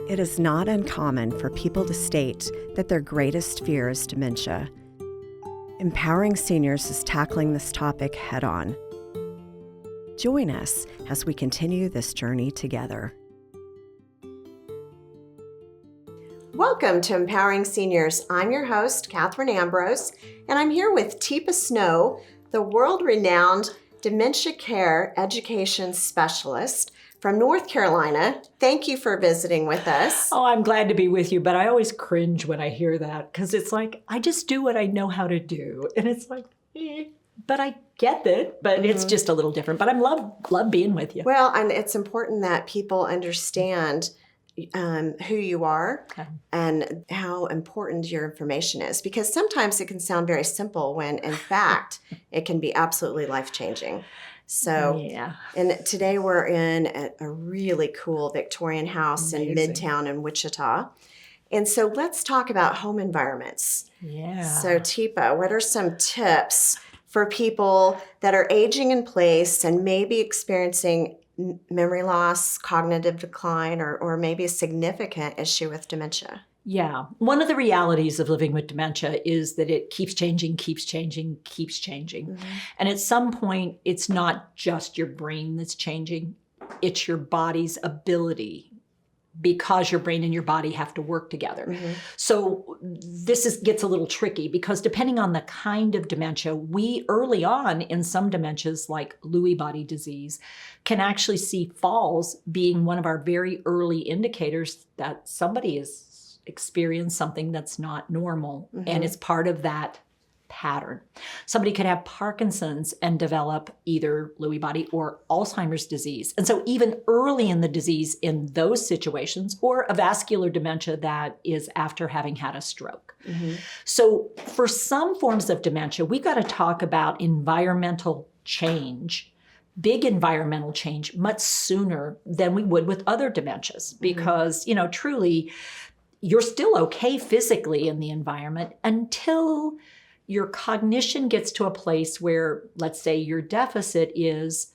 It is not uncommon for people to state that their greatest fear is dementia. Empowering Seniors is tackling this topic head-on. Join us as we continue this journey together. Welcome to Empowering Seniors. I'm your host, Katherine Ambrose, and I'm here with Teepa Snow, the world-renowned dementia care education specialist from North Carolina. Thank you for visiting with us. Oh, I'm glad to be with you, but I always cringe when I hear that because it's like, I just do what I know how to do. And it's like, but I get it, but it's just a little different. But I love being with you. Well, and it's important that people understand who you are and how important your information is, because sometimes it can sound very simple when in fact it can be absolutely life-changing. So, yeah. And today we're in a really cool Victorian house in Midtown in Wichita. And so let's talk about home environments. Yeah. So Teepa, what are some tips for people that are aging in place and maybe experiencing memory loss, cognitive decline, or maybe a significant issue with dementia? Yeah. One of the realities of living with dementia is that it keeps changing, keeps changing, keeps changing. Mm-hmm. And at some point, it's not just your brain that's changing, it's your body's ability, because your brain and your body have to work together. Mm-hmm. So this gets a little tricky because depending on the kind of dementia, we early on in some dementias like Lewy body disease can actually see falls being one of our very early indicators that somebody is experienced something that's not normal. Mm-hmm. And it's part of that pattern. Somebody could have Parkinson's and develop either Lewy body or Alzheimer's disease. And so even early in the disease in those situations, or a vascular dementia that is after having had a stroke. Mm-hmm. So for some forms of dementia, we've got to talk about environmental change, big environmental change, much sooner than we would with other dementias, because, truly, you're still okay physically in the environment until your cognition gets to a place where, let's say, your deficit is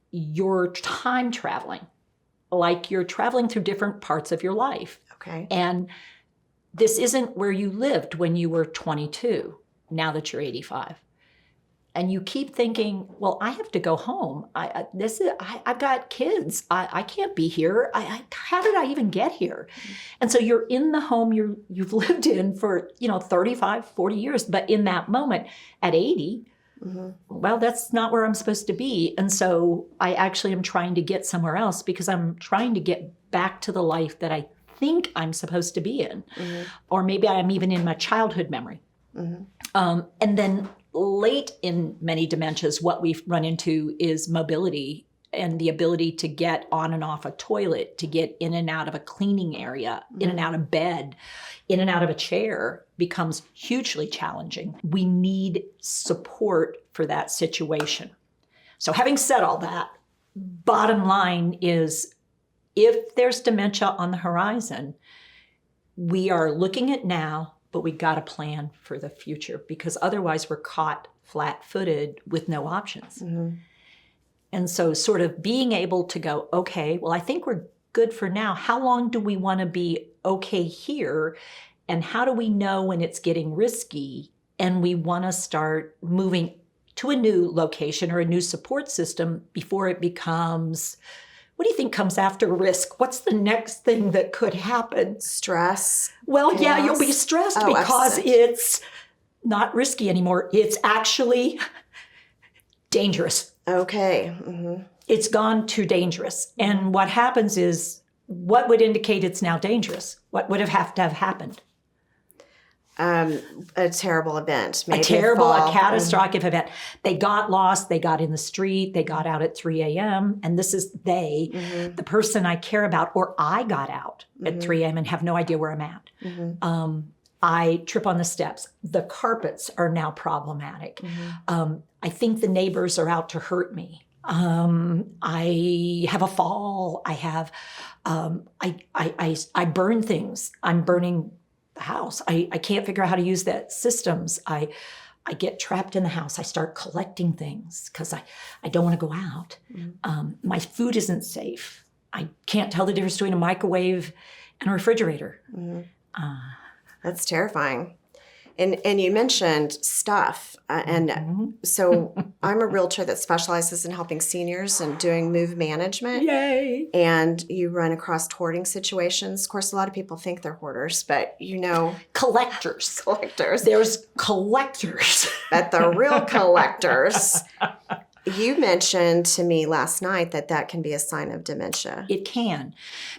you're time traveling, like you're traveling through different parts of your life. Okay. And this isn't where you lived when you were 22, now that you're 85. And you keep thinking, well, I have to go home. I've got kids. I can't be here. How did I even get here? And so you're in the home you've lived in for 35, 40 years. But in that moment, at 80, well, that's not where I'm supposed to be. And so I actually am trying to get somewhere else because I'm trying to get back to the life that I think I'm supposed to be in. Mm-hmm. Or maybe I'm even in my childhood memory. Mm-hmm. And then late in many dementias, what we've run into is mobility and the ability to get on and off a toilet, to get in and out of a cleaning area, in and out of bed, in and out of a chair becomes hugely challenging. We need support for that situation. So having said all that, bottom line is if there's dementia on the horizon, we are looking at now, but we got to plan for the future because otherwise we're caught flat-footed with no options. Mm-hmm. And so sort of being able to go, okay, well, I think we're good for now. How long do we want to be okay here? And how do we know when it's getting risky and we want to start moving to a new location or a new support system before it becomes... What do you think comes after risk? What's the next thing that could happen? Stress. Well, chaos. Yeah, you'll be stressed because it's not risky anymore. It's actually dangerous. Okay. Mm-hmm. It's gone too dangerous. And what happens is, what would indicate it's now dangerous? What would have to have happened? A terrible event. Maybe a catastrophic event. They got lost. They got in the street. They got out at 3 a.m. And this is the person I care about, or I got out at 3 a.m. and have no idea where I'm at. Mm-hmm. I trip on the steps. The carpets are now problematic. Mm-hmm. I think the neighbors are out to hurt me. I have a fall. I have, I burn things. I'm burning the house. I can't figure out how to use that systems. I get trapped in the house. I start collecting things because I don't want to go out. Mm-hmm. My food isn't safe. I can't tell the difference between a microwave and a refrigerator. That's terrifying. And you mentioned stuff. So I'm a realtor that specializes in helping seniors and doing move management. Yay! And you run across hoarding situations. Of course, a lot of people think they're hoarders, but Collectors. collectors. There's collectors. But the real collectors, you mentioned to me last night that can be a sign of dementia. It can,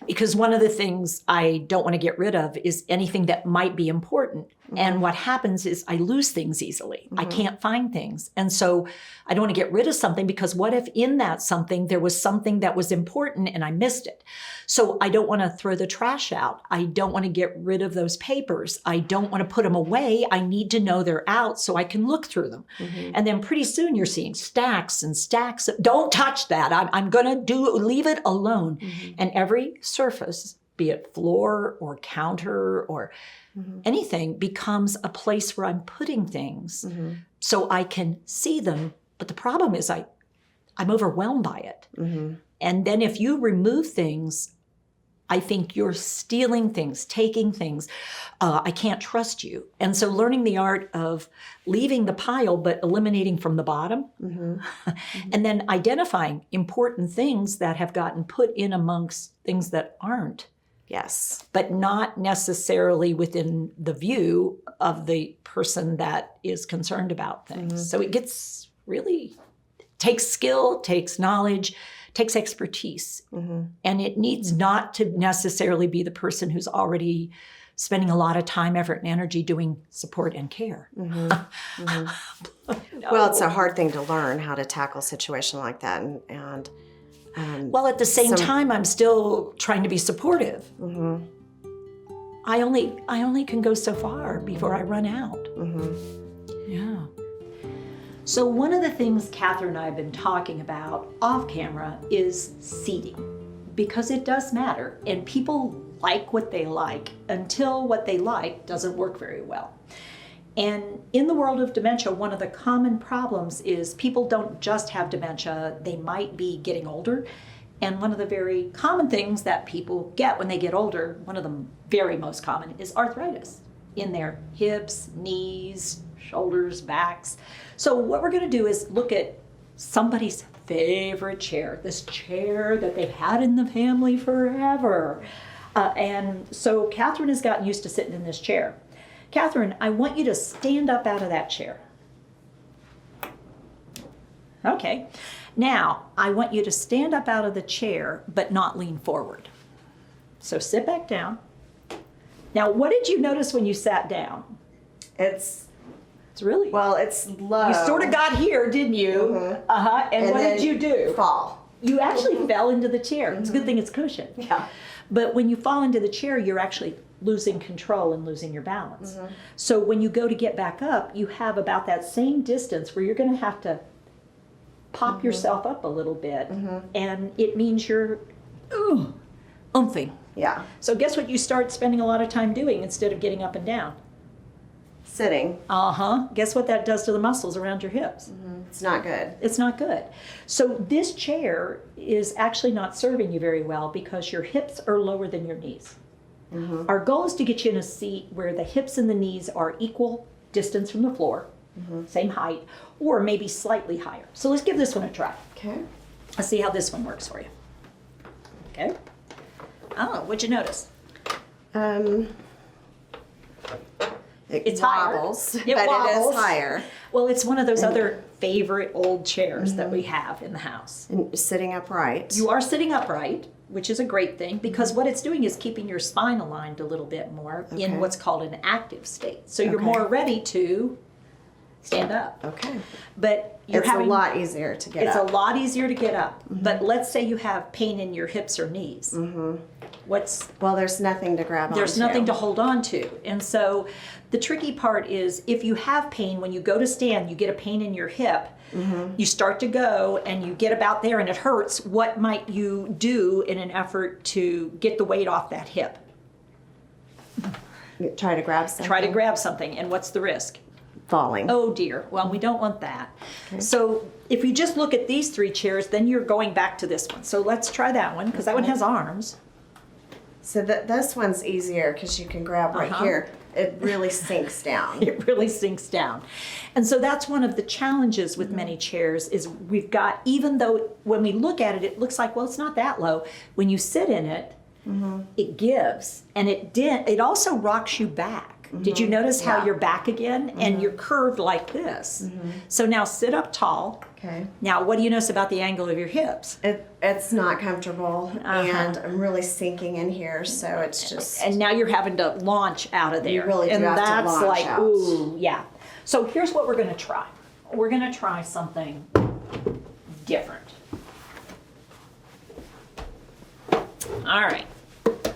because one of the things I don't want to get rid of is anything that might be important. And what happens is I lose things easily. I can't find things. And so I don't want to get rid of something, because what if in that something there was something that was important and I missed it? So I don't want to throw the trash out. I don't want to get rid of those papers. I don't want to put them away. I need to know they're out so I can look through them. And then pretty soon you're seeing stacks and stacks. Don't touch that. I'm going to leave it alone. And every surface, be it floor or counter or anything, becomes a place where I'm putting things so I can see them. But the problem is I'm overwhelmed by it. And then if you remove things, I think you're stealing things, taking things. I can't trust you. And so learning the art of leaving the pile, but eliminating from the bottom, and then identifying important things that have gotten put in amongst things that aren't. Yes. But not necessarily within the view of the person that is concerned about things. So it gets really, takes skill, takes knowledge, takes expertise. And it needs not to necessarily be the person who's already spending a lot of time, effort, and energy doing support and care. No. Well, it's a hard thing to learn, how to tackle a situation like that. And well, at the same time, I'm still trying to be supportive. I only can go so far before I run out. Yeah. So one of the things Katherine and I have been talking about off camera is seating, because it does matter, and people like what they like until what they like doesn't work very well. And in the world of dementia, one of the common problems is people don't just have dementia, they might be getting older. And one of the very common things that people get when they get older, one of the very most common, is arthritis in their hips, knees, shoulders, backs. So what we're going to do is look at somebody's favorite chair, this chair that they've had in the family forever. And so Katherine has gotten used to sitting in this chair. Katherine, I want you to stand up out of that chair. Okay. Now, I want you to stand up out of the chair, but not lean forward. So sit back down. Now, what did you notice when you sat down? it's really... Well, it's low. You sort of got here, didn't you? And what did you do? Fall. You actually fell into the chair. It's a good thing it's cushioned. Yeah. But when you fall into the chair, you're actually losing control and losing your balance. So when you go to get back up, you have about that same distance where you're going to have to pop yourself up a little bit. And it means you're umphing. Yeah. So guess what you start spending a lot of time doing instead of getting up and down? Sitting. Guess what that does to the muscles around your hips? It's not good. It's not good. So this chair is actually not serving you very well because your hips are lower than your knees. Our goal is to get you in a seat where the hips and the knees are equal distance from the floor, same height, or maybe slightly higher. So let's give this one a try. Okay. Let's see how this one works for you. Okay. Oh, what'd you notice? It It wobbles, but it wobbles. is higher. Well, it's one of those other favorite old chairs that we have in the house. And sitting upright. You are sitting upright, which is a great thing because what it's doing is keeping your spine aligned a little bit more in what's called an active state. So you're more ready to stand up. Okay. But you're It's a lot easier to get up. It's a lot easier to get up. But let's say you have pain in your hips or knees. Well, there's nothing to grab onto. There's nothing to hold on to. And so the tricky part is if you have pain, when you go to stand, you get a pain in your hip, you start to go and you get about there and it hurts. What might you do in an effort to get the weight off that hip? Try to grab something. Try to grab something. And what's the risk? falling. Oh dear. Well, we don't want that. Okay. So if you just look at these 3 chairs, then you're going back to this one. So let's try that one because that one has arms. So this one's easier because you can grab right here. It really sinks down. It really sinks down. And so that's one of the challenges with many chairs is we've got, even though when we look at it, it looks like, well, it's not that low. When you sit in it, it gives. And it also rocks you back. Did you notice how you're back again? And you're curved like this. So now sit up tall. Okay. Now, what do you notice about the angle of your hips? It's not comfortable, and I'm really sinking in here, so it's just... And now you're having to launch out of there. You really do and have to that's launch like, out. ooh, yeah. So here's what we're going to try. We're going to try something different. All right.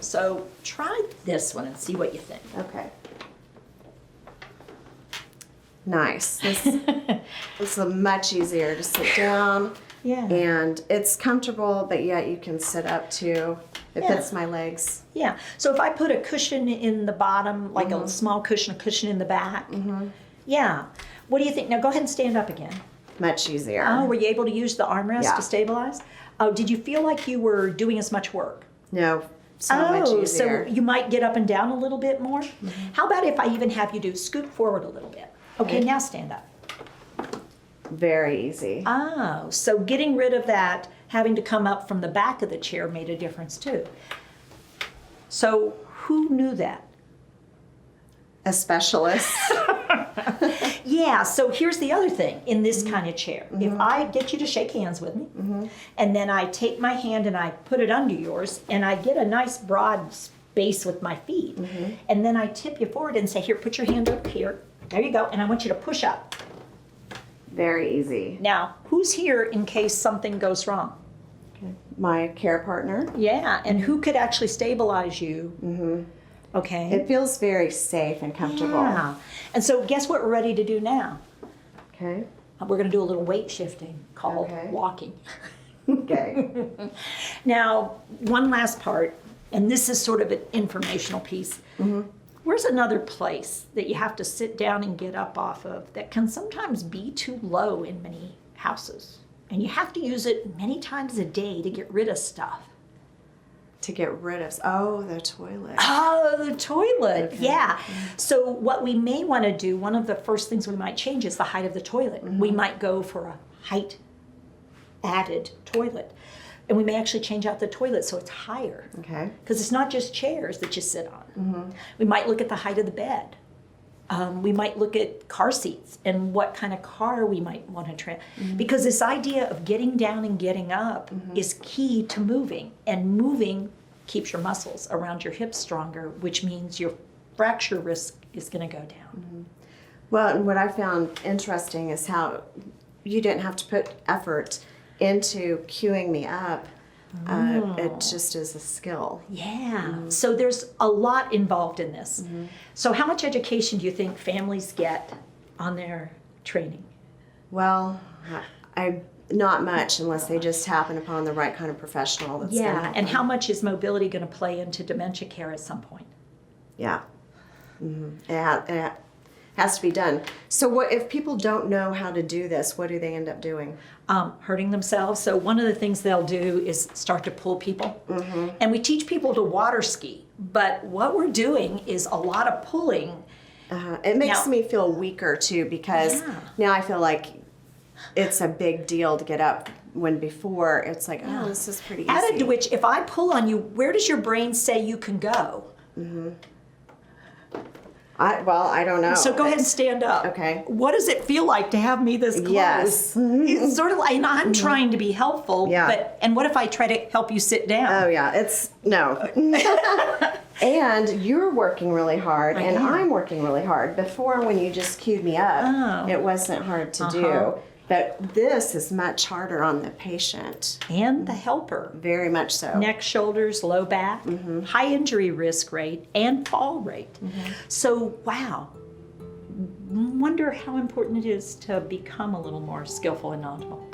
So try this one and see what you think. Okay. Nice. This is much easier to sit down. Yeah. And it's comfortable, but yet you can sit up too. It fits my legs. Yeah. So if I put a cushion in the bottom, like a small cushion, a cushion in the back. Yeah. What do you think? Now go ahead and stand up again. Much easier. Oh, were you able to use the armrest Yeah. to stabilize? Oh, did you feel like you were doing as much work? No, so much easier. So you might get up and down a little bit more? How about if I even have you do scoot forward a little bit? Okay, now stand up. Very easy. Oh, so getting rid of that, having to come up from the back of the chair made a difference too. So who knew that? A specialist. Yeah, so here's the other thing in this kind of chair. If I get you to shake hands with me, and then I take my hand and I put it under yours, and I get a nice broad space with my feet, and then I tip you forward and say, here, put your hand up here. There you go, and I want you to push up. Very easy. Now, who's here in case something goes wrong? Okay. My care partner. Yeah, and who could actually stabilize you? Okay. It feels very safe and comfortable. Yeah. And so guess what we're ready to do now? Okay. We're going to do a little weight shifting called Okay. walking. Okay. Now, one last part, and this is sort of an informational piece. Where's another place that you have to sit down and get up off of that can sometimes be too low in many houses? And you have to use it many times a day to get rid of stuff. To get rid of, the toilet. Oh, the toilet, yeah. So what we may want to do, one of the first things we might change is the height of the toilet. We might go for a height added toilet. And we may actually change out the toilet so it's higher. Okay. Because it's not just chairs that you sit on. We might look at the height of the bed. We might look at car seats and what kind of car we might want to trim. Because this idea of getting down and getting up is key to moving. And moving keeps your muscles around your hips stronger, which means your fracture risk is going to go down. Well, and what I found interesting is how you didn't have to put effort into queuing me up. It just is a skill. Yeah. So there's a lot involved in this. So how much education do you think families get on their training? Well, I not much unless they just happen upon the right kind of professional. That's gonna help And them. how much is mobility going to play into dementia care at some point? Yeah. It has to be done. So what if people don't know how to do this? What do they end up doing? Hurting themselves. So one of the things they'll do is start to pull people. And we teach people to water ski, but what we're doing is a lot of pulling. It makes Now- me feel weaker too because now I feel like it's a big deal to get up when before it's like, oh, this is pretty easy. Added to which, if I pull on you, where does your brain say you can go? I don't know. So go ahead and stand up. Okay. What does it feel like to have me this close? Yes. It's sort of like, and I'm trying to be helpful, Yeah. and what if I try to help you sit down? Oh yeah, it's no. And you're working really hard, and am. I'm working really hard. Before, when you just queued me up, it wasn't hard to do. But this is much harder on the patient. And the helper. Very much so. Neck, shoulders, low back, high injury risk rate, and fall rate. So, wow. Wonder how important it is to become a little more skillful and knowledgeable.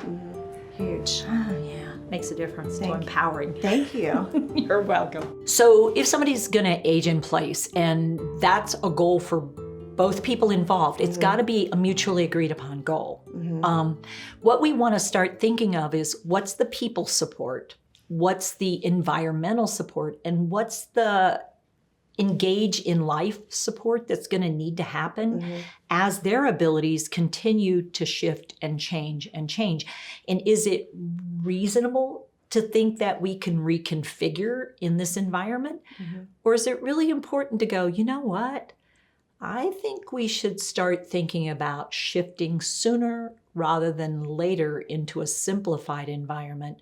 Huge. Yeah, makes a difference to empowering. Thank you. You're welcome. So if somebody's gonna age in place, and that's a goal for both people involved. It's got to be a mutually agreed upon goal. What we want to start thinking of is what's the people support, what's the environmental support, and what's the engage in life support that's going to need to happen as their abilities continue to shift and change and change. And is it reasonable to think that we can reconfigure in this environment? Or is it really important to go, you know what? I think we should start thinking about shifting sooner rather than later into a simplified environment.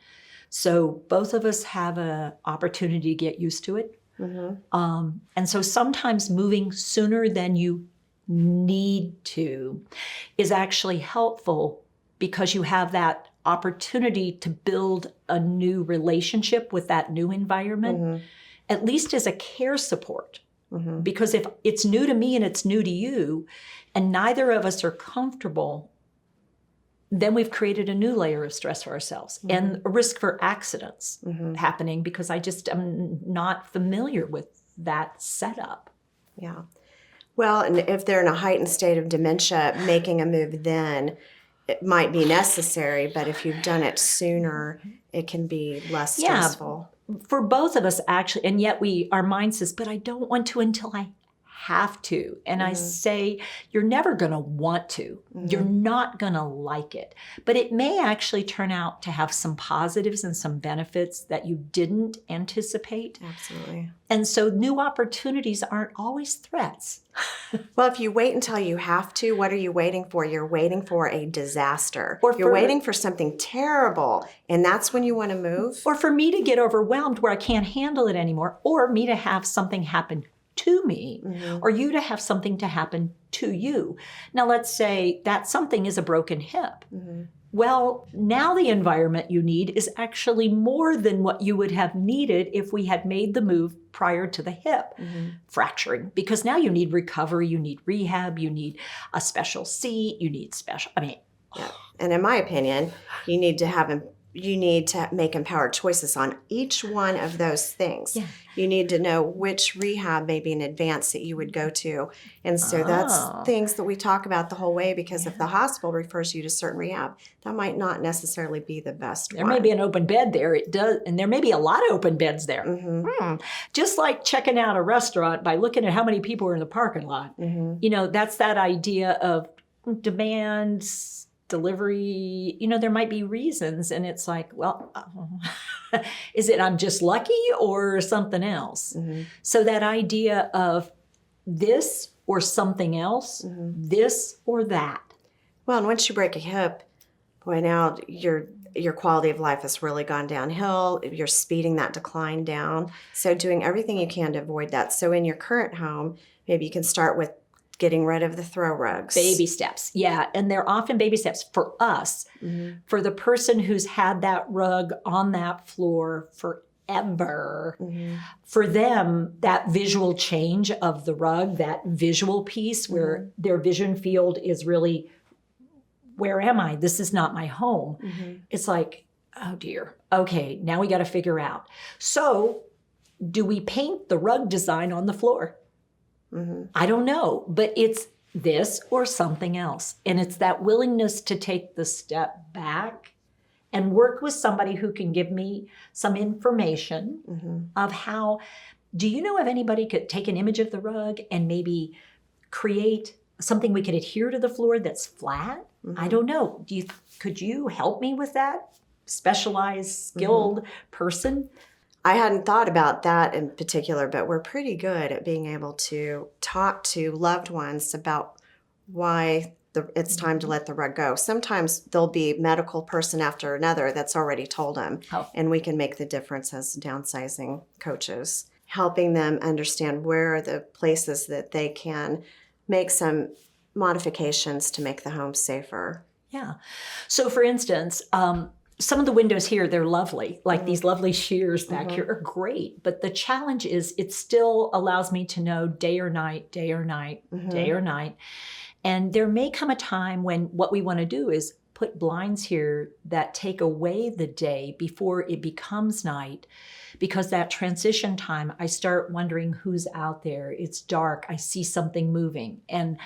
So both of us have an opportunity to get used to it. And so sometimes moving sooner than you need to is actually helpful because you have that opportunity to build a new relationship with that new environment, at least as a care support. Because if it's new to me and it's new to you, and neither of us are comfortable, then we've created a new layer of stress for ourselves and a risk for accidents happening because I just am not familiar with that setup. Yeah. Well, and if they're in a heightened state of dementia, making a move then, it might be necessary, but if you've done it sooner, it can be less stressful. For both of us, actually, and yet our mind says, but I don't want to until I have to. And I say, you're never going to want to. You're not going to like it. But it may actually turn out to have some positives and some benefits that you didn't anticipate. Absolutely. And so new opportunities aren't always threats. Well, if you wait until you have to, what are you waiting for? You're waiting for a disaster. Or you're waiting for something terrible, and that's when you want to move? Or for me to get overwhelmed where I can't handle it anymore, or me to have something happen to me, or you to have something to happen to you. Now, let's say that something is a broken hip. Well, now the environment you need is actually more than what you would have needed if we had made the move prior to the hip fracturing, because now you need recovery, you need rehab, you need a special seat, you need Yeah. And in my opinion, you need to make empowered choices on each one of those things. Yeah. You need to know which rehab maybe in advance that you would go to. And so that's things that we talk about the whole way, because if the hospital refers you to certain rehab, that might not necessarily be the best There one. may be an open bed there. It does, and there may be a lot of open beds there. Just like checking out a restaurant by looking at how many people are in the parking lot. You know, that's that idea of demands, delivery, there might be reasons, and it's like, well, is it I'm just lucky or something else? So that idea of this or something else, this or that. Well, and once you break a hip, boy, now your quality of life has really gone downhill. You're speeding that decline down. So doing everything you can to avoid that. So in your current home, maybe you can start with getting rid of the throw rugs. Baby steps. Yeah. And they're often baby steps for us. For the person who's had that rug on that floor forever, for them, that visual change of the rug, that visual piece where their vision field is really, where am I? This is not my home. It's like, oh dear. Okay, now we got to figure out. So do we paint the rug design on the floor? I don't know, but it's this or something else. And it's that willingness to take the step back and work with somebody who can give me some information of how, do you know if anybody could take an image of the rug and maybe create something we could adhere to the floor that's flat? I don't know. Could you help me with that? Specialized, skilled person? I hadn't thought about that in particular, but we're pretty good at being able to talk to loved ones about why it's time to let the rug go. Sometimes there'll be a medical person after another that's already told them, and we can make the difference as downsizing coaches, helping them understand where are the places that they can make some modifications to make the home safer. Yeah. So for instance, some of the windows here, they're lovely. Like these lovely shears back here are great. But the challenge is it still allows me to know day or night, day or night, day or night. And there may come a time when what we want to do is put blinds here that take away the day before it becomes night, because that transition time, I start wondering who's out there. It's dark. I see something moving. And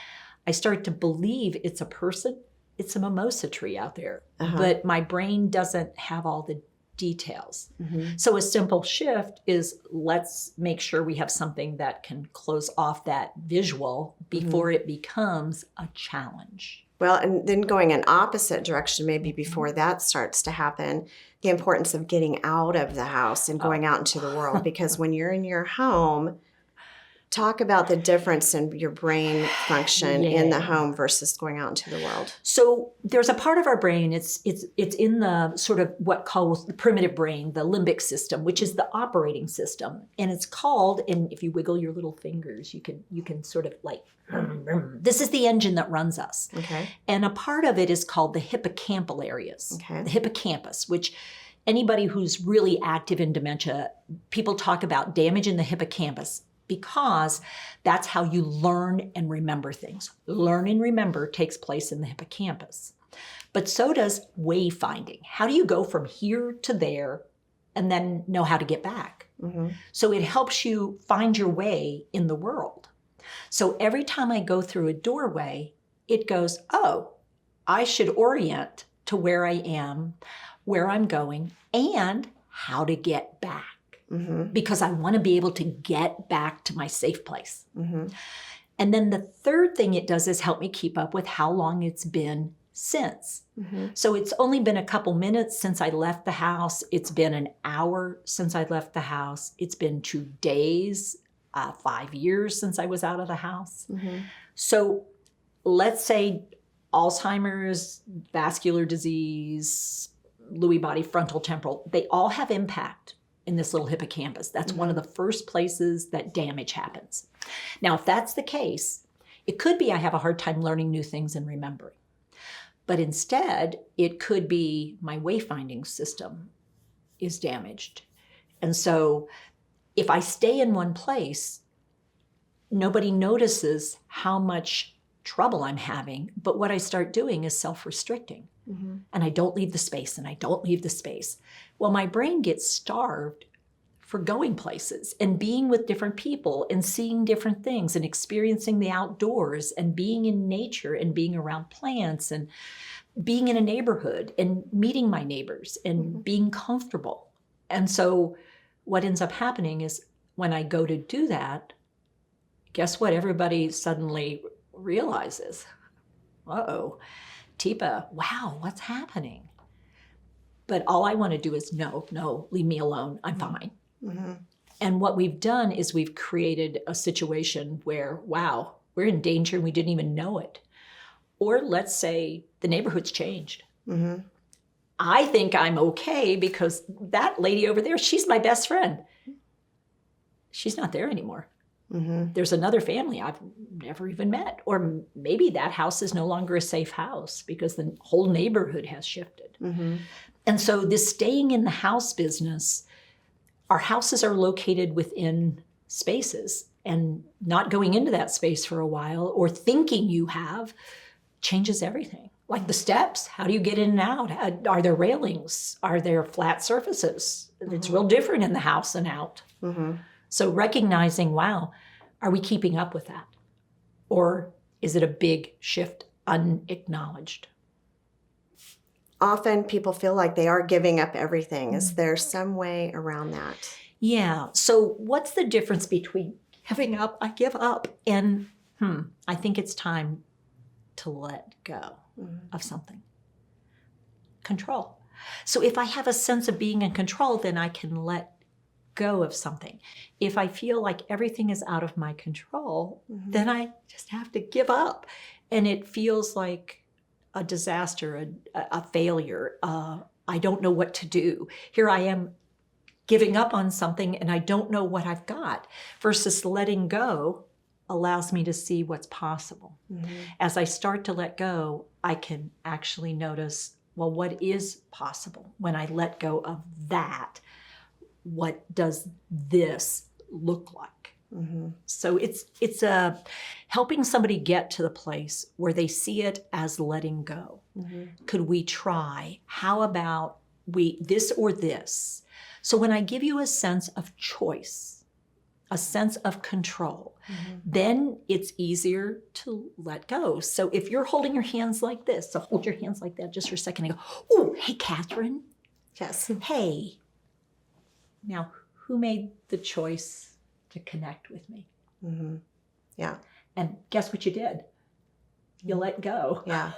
I start to believe it's a person. It's a mimosa tree out there. But my brain doesn't have all the details. So a simple shift is, let's make sure we have something that can close off that visual before it becomes a challenge. Well, and then going in opposite direction, maybe before that starts to happen, the importance of getting out of the house and going out into the world. Because when you're in your home, talk about the difference in your brain function in the home versus going out into the world. So there's a part of our brain, it's in the sort of what calls the primitive brain, the limbic system, which is the operating system. And it's called, and if you wiggle your little fingers, you can sort of like, this is the engine that runs us. Okay. And a part of it is called the hippocampal areas, Okay. the hippocampus, which anybody who's really active in dementia, people talk about damage in the hippocampus, because that's how you learn and remember things. Learn and remember takes place in the hippocampus. But so does wayfinding. How do you go from here to there and then know how to get back? So it helps you find your way in the world. So every time I go through a doorway, it goes, oh, I should orient to where I am, where I'm going, and how to get back. Because I want to be able to get back to my safe place. And then the third thing it does is help me keep up with how long it's been since. So it's only been a couple minutes since I left the house. It's been an hour since I left the house. It's been 2 days, 5 years since I was out of the house. So let's say Alzheimer's, vascular disease, Lewy body, frontal temporal, they all have impact in this little hippocampus. That's one of the first places that damage happens. Now, if that's the case, it could be I have a hard time learning new things and remembering. But instead, it could be my wayfinding system is damaged. And so if I stay in one place, nobody notices how much trouble I'm having. But what I start doing is self-restricting. And I don't leave the space, and I don't leave the space. Well, my brain gets starved for going places and being with different people and seeing different things and experiencing the outdoors and being in nature and being around plants and being in a neighborhood and meeting my neighbors and being comfortable. And so what ends up happening is when I go to do that, guess what? Everybody suddenly realizes, uh-oh, Teepa, wow, what's happening? But all I want to do is, no, leave me alone. I'm fine. And what we've done is we've created a situation where, wow, we're in danger and we didn't even know it. Or let's say the neighborhood's changed. I think I'm okay because that lady over there, she's my best friend. She's not there anymore. There's another family I've never even met. Or maybe that house is no longer a safe house because the whole neighborhood has shifted. And so this staying in the house business, our houses are located within spaces, and not going into that space for a while or thinking you have changes everything. Like the steps, how do you get in and out? Are there railings? Are there flat surfaces? It's real different in the house and out. So recognizing, wow, are we keeping up with that? Or is it a big shift unacknowledged? Often people feel like they are giving up everything. Is there some way around that? Yeah. So what's the difference between giving up, I give up, and I think it's time to let go of something? Control. So if I have a sense of being in control, then I can let go of something. If I feel like everything is out of my control, then I just have to give up. And it feels like a disaster, a failure. I don't know what to do. Here I am giving up on something and I don't know what I've got. Versus letting go allows me to see what's possible. As I start to let go, I can actually notice, well, what is possible when I let go of that? What does this look like? So it's helping somebody get to the place where they see it as letting go. Could we try? How about we this or this? So when I give you a sense of choice, a sense of control, then it's easier to let go. So if you're holding your hands like this, so hold your hands like that just for a second and go, oh, hey, Katherine. Yes. Hey. Now, who made the choice to connect with me? Yeah. And guess what you did? You let go. Yeah.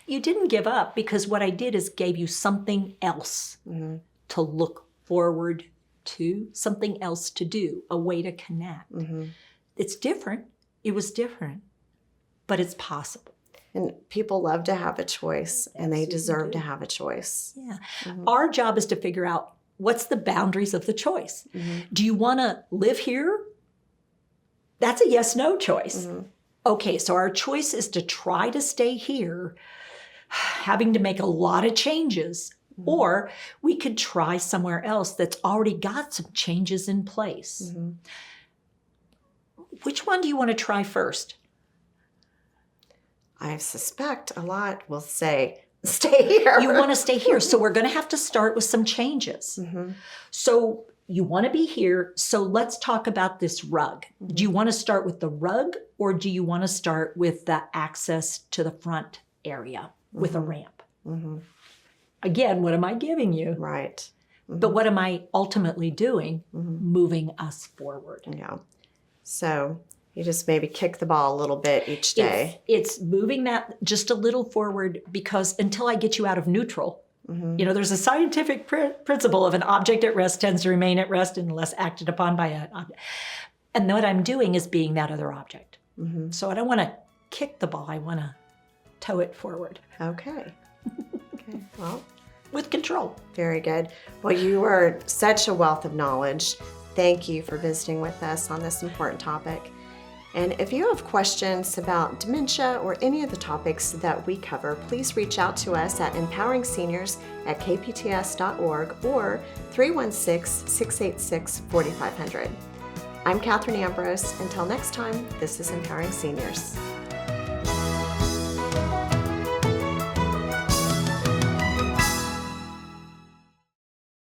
You didn't give up, because what I did is gave you something else to look forward to, something else to do, a way to connect. It's different. It was different, but it's possible. And people love to have a choice, and they Yes, you deserve do. to have a choice. Yeah. Our job is to figure out what's the boundaries of the choice. Do you want to live here? That's a yes-no choice. Okay, so our choice is to try to stay here, having to make a lot of changes, or we could try somewhere else that's already got some changes in place. Which one do you want to try first? I suspect a lot will say, stay here. You want to stay here, so we're going to have to start with some changes. So you want to be here, so let's talk about this rug. Do you want to start with the rug, or do you want to start with the access to the front area with a ramp? Again, what am I giving you? Right. But what am I ultimately doing? Moving us forward. Yeah. So you just maybe kick the ball a little bit each day. It's moving that just a little forward, because until I get you out of neutral, you know, there's a scientific principle of an object at rest tends to remain at rest unless acted upon by an object. And what I'm doing is being that other object. So I don't want to kick the ball. I want to tow it forward. Okay. Well, with control. Very good. Well, you are such a wealth of knowledge. Thank you for visiting with us on this important topic. And if you have questions about dementia or any of the topics that we cover, please reach out to us at empoweringseniors@kpts.org or 316-686-4500. I'm Katherine Ambrose. Until next time, this is Empowering Seniors.